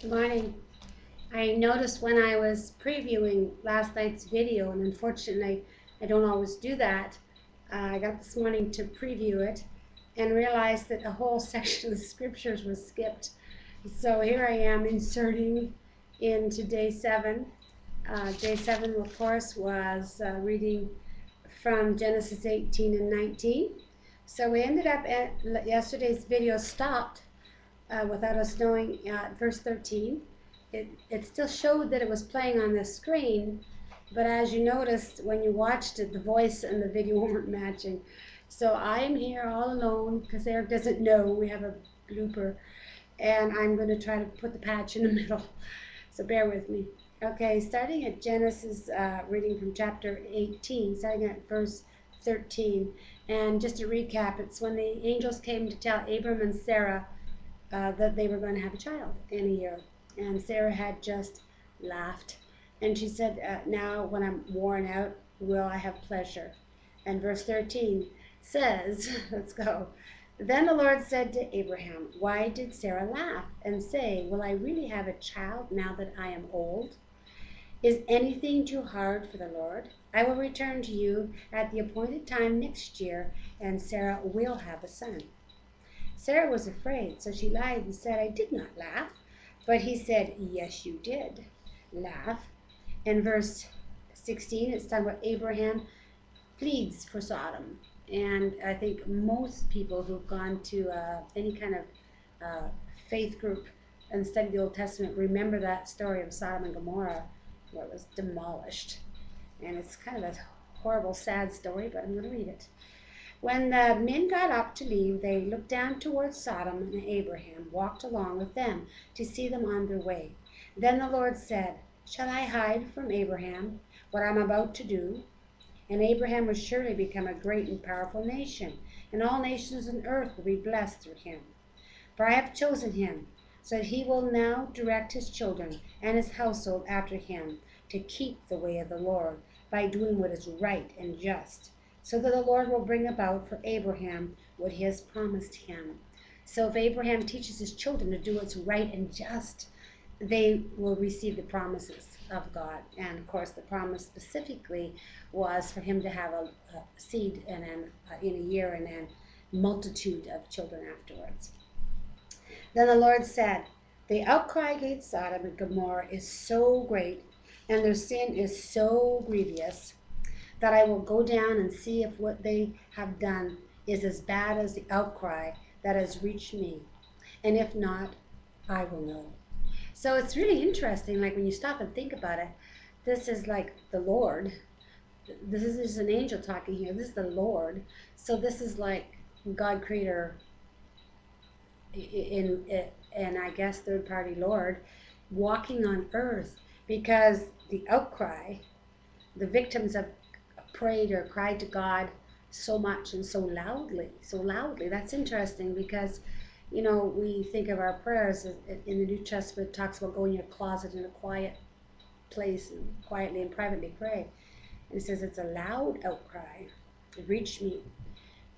Good morning. I noticed when I was previewing last night's video, and unfortunately I don't always do that, I got this morning to preview it and realized that a whole section of the scriptures was skipped. So here I am inserting into day 7. Day 7, of course, was reading from Genesis 18 and 19. So we ended up at yesterday's video stopped without us knowing verse 13. It still showed that it was playing on the screen, but as you noticed when you watched it, the voice and the video weren't matching. So I am here all alone because Eric doesn't know we have a blooper, and I'm going to try to put the patch in the middle. So bear with me. Okay, starting at Genesis, reading from chapter 18, starting at verse 13. And just to recap, it's when the angels came to tell Abram and Sarah that they were going to have a child in a year. And Sarah had just laughed. And she said, now when I'm worn out, will I have pleasure? And verse 13 says, let's go. Then the Lord said to Abraham, why did Sarah laugh and say, will I really have a child now that I am old? Is anything too hard for the Lord? I will return to you at the appointed time next year, and Sarah will have a son. Sarah was afraid, so she lied and said, I did not laugh. But he said, yes, you did laugh. In verse 16, it's talking about Abraham pleads for Sodom. And I think most people who've gone to any kind of uh, faith group and studied the Old Testament remember that story of Sodom and Gomorrah, where it was demolished. And it's kind of a horrible, sad story, but I'm going to read it. When the men got up to leave, they looked down towards Sodom, and Abraham walked along with them to see them on their way. Then the Lord said, shall I hide from Abraham what I'm about to do? And Abraham will surely become a great and powerful nation, and all nations on earth will be blessed through him. For I have chosen him, so that he will now direct his children and his household after him to keep the way of the Lord by doing what is right and just, so that the Lord will bring about for Abraham what he has promised him. So if Abraham teaches his children to do what's right and just, they will receive the promises of God. And of course, the promise specifically was for him to have a seed and then in a year and then multitude of children afterwards. Then the Lord said, the outcry against Sodom and Gomorrah is so great, and their sin is so grievous, that I will go down and see if what they have done is as bad as the outcry that has reached me. And if not, I will know. So it's really interesting, like when you stop and think about it, this is like the Lord. This is just an angel talking here. This is the Lord. So this is like God creator and I guess third party Lord walking on earth, because the outcry, the victims have prayed or cried to God so much and so loudly, so loudly. That's interesting because, you know, we think of our prayers in the New Testament. It talks about going in your closet in a quiet place and quietly and privately pray. And it says it's a loud outcry. It reached me,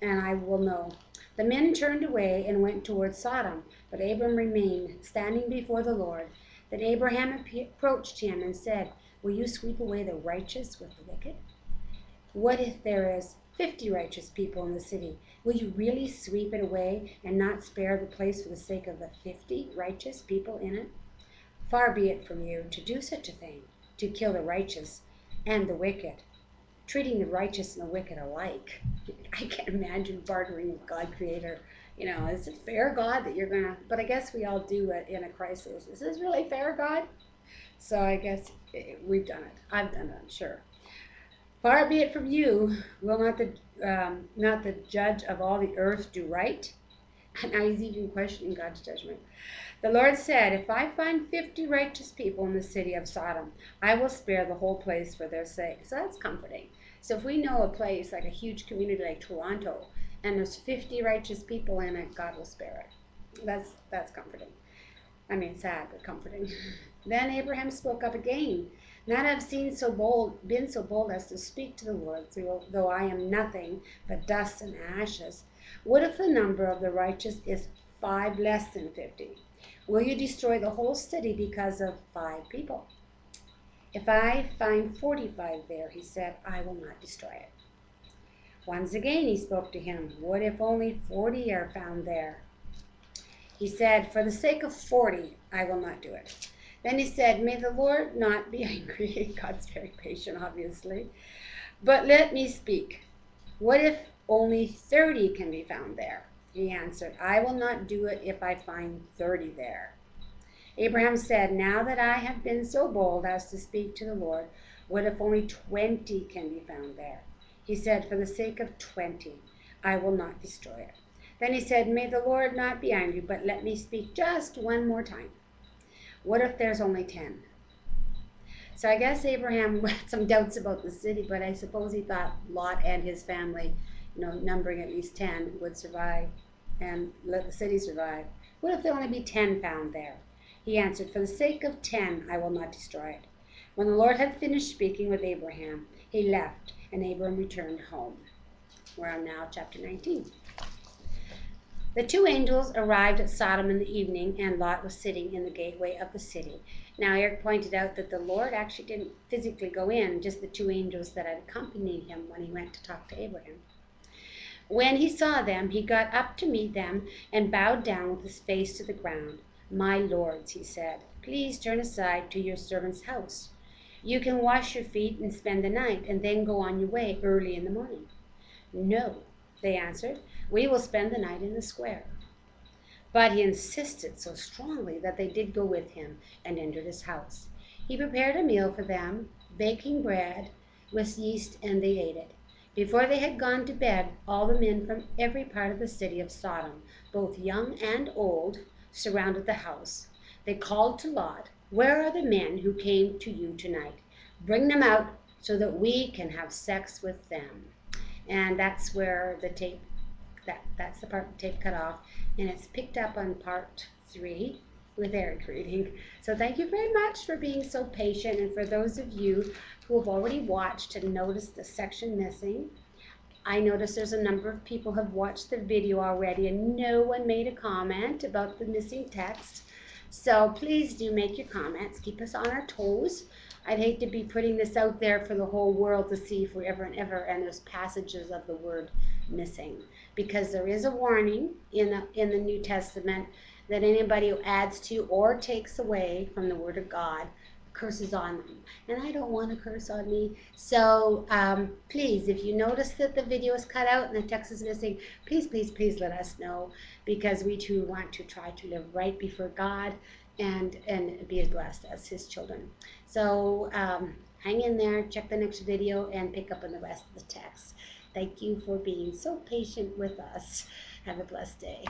and I will know. The men turned away and went towards Sodom, but Abram remained, standing before the Lord. Then Abraham approached him and said, will you sweep away the righteous with the wicked? What if there is 50 righteous people in the city? Will you really sweep it away and not spare the place for the sake of the 50 righteous people in it? Far be it from you to do such a thing, to kill the righteous and the wicked, treating the righteous and the wicked alike. I can't imagine bartering with God creator. You know, is it fair, God, that you're going to, but I guess we all do it in a crisis. Is this really fair, God? So I guess we've done it. I've done it, I'm sure. Far be it from you, will not the judge of all the earth do right? And now he's even questioning God's judgment. The Lord said, if I find 50 righteous people in the city of Sodom, I will spare the whole place for their sake. So that's comforting. So if we know a place like a huge community like Toronto, and there's 50 righteous people in it, God will spare it. That's comforting. I mean, sad, but comforting. Then Abraham spoke up again. Not have been so bold as to speak to the Lord, though I am nothing but dust and ashes. What if the number of the righteous is 5 less than 50? Will you destroy the whole city because of 5 people? If I find 45 there, he said, I will not destroy it. Once again he spoke to him. What if only 40 are found there? He said, for the sake of 40, I will not do it. Then he said, may the Lord not be angry. God's very patient, obviously. But let me speak. What if only 30 can be found there? He answered, I will not do it if I find 30 there. Abraham said, now that I have been so bold as to speak to the Lord, what if only 20 can be found there? He said, for the sake of 20, I will not destroy it. Then he said, may the Lord not be angry, but let me speak just one more time. What if there's only 10? So I guess Abraham had some doubts about the city, but I suppose he thought Lot and his family, numbering at least 10, would survive and let the city survive. What if there only be 10 found there? He answered, for the sake of 10, I will not destroy it. When the Lord had finished speaking with Abraham, he left, and Abram returned home. We're on now chapter 19. The 2 angels arrived at Sodom in the evening, and Lot was sitting in the gateway of the city. Now, Eric pointed out that the Lord actually didn't physically go in, just the 2 angels that had accompanied him when he went to talk to Abraham. When he saw them, he got up to meet them and bowed down with his face to the ground. My lords, he said, please turn aside to your servant's house. You can wash your feet and spend the night, and then go on your way early in the morning. No, they answered, we will spend the night in the square. But he insisted so strongly that they did go with him and entered his house. He prepared a meal for them, baking bread with yeast, and they ate it. Before they had gone to bed, all the men from every part of the city of Sodom, both young and old, surrounded the house. They called to Lot, where are the men who came to you tonight? Bring them out so that we can have sex with them. And that's where the tape, that's the part the tape cut off, and it's picked up on part 3 with Eric reading. So thank you very much for being so patient, and for those of you who have already watched and noticed the section missing, I notice there's a number of people have watched the video already, and no one made a comment about the missing text. So please do make your comments. Keep us on our toes. I'd hate to be putting this out there for the whole world to see forever and ever, and there's passages of the word missing. Because there is a warning in the New Testament that anybody who adds to or takes away from the Word of God curses on them. And I don't want a curse on me. So please, if you notice that the video is cut out and the text is missing, please, please, please let us know, because we too want to try to live right before God and be as blessed as his children. So hang in there, check the next video, and pick up on the rest of the text. Thank you for being so patient with us. Have a blessed day.